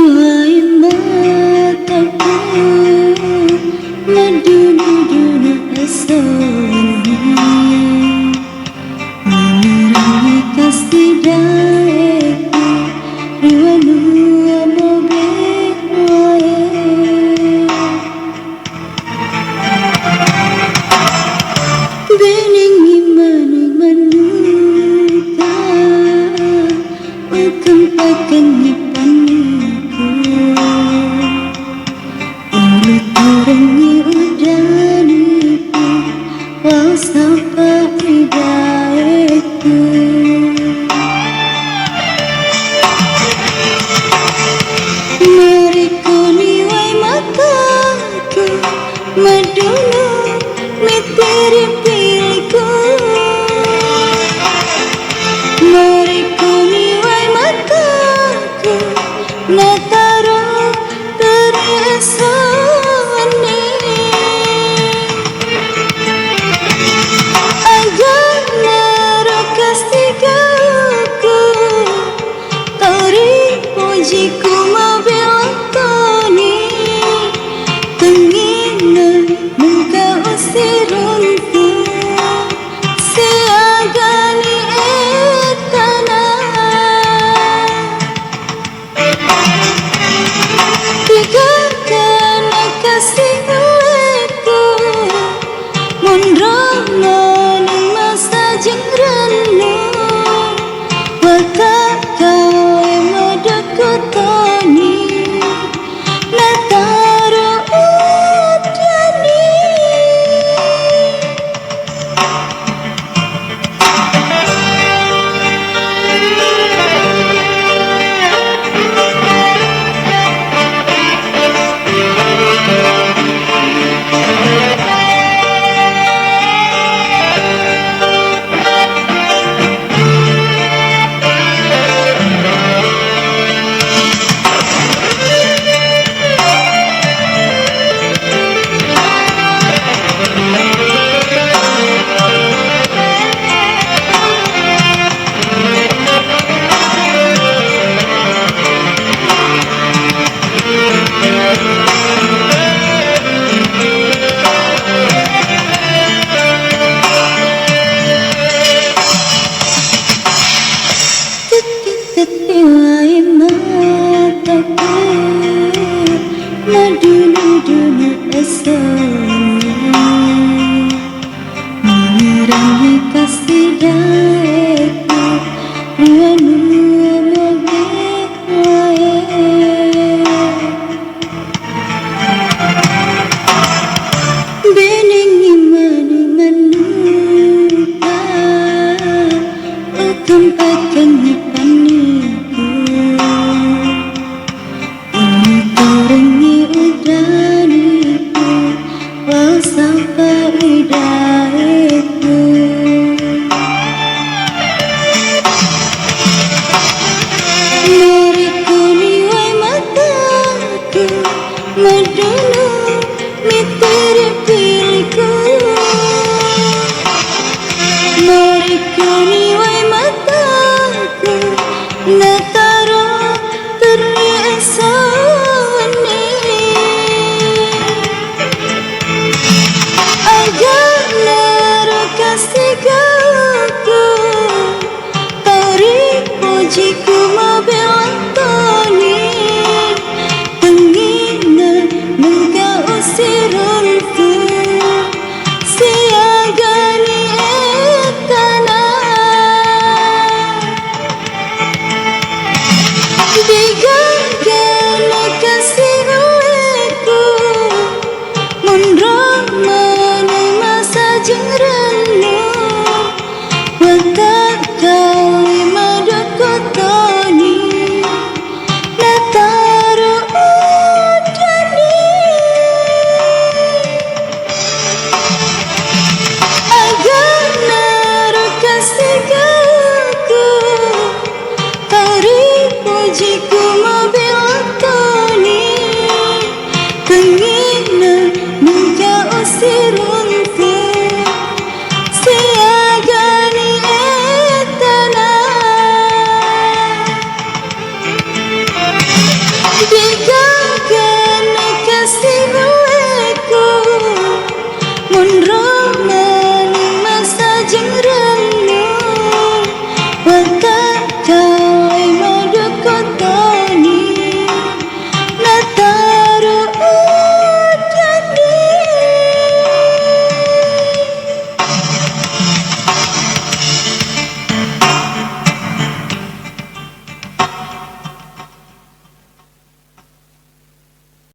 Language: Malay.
Tiwai mataku Maduna asoni Menerangi kasih daeku Riwanu amoge wae Beningi manu-manuka Ukang pakangi paniku Ulu turangi udaniku Wau sampai hidayeku Mariku niwai mataku Maduna miteri pilihku Mariku niwai mataku Nataro teriasani Agar narokas tigaku Tori pujiku mabilakani Tenginan muka usirunku Siagani etana Tigakan kasih uleku Mundrangani masa jengranu Maka kau madakutani Nataro udani Tiwai mataku Maduna asoni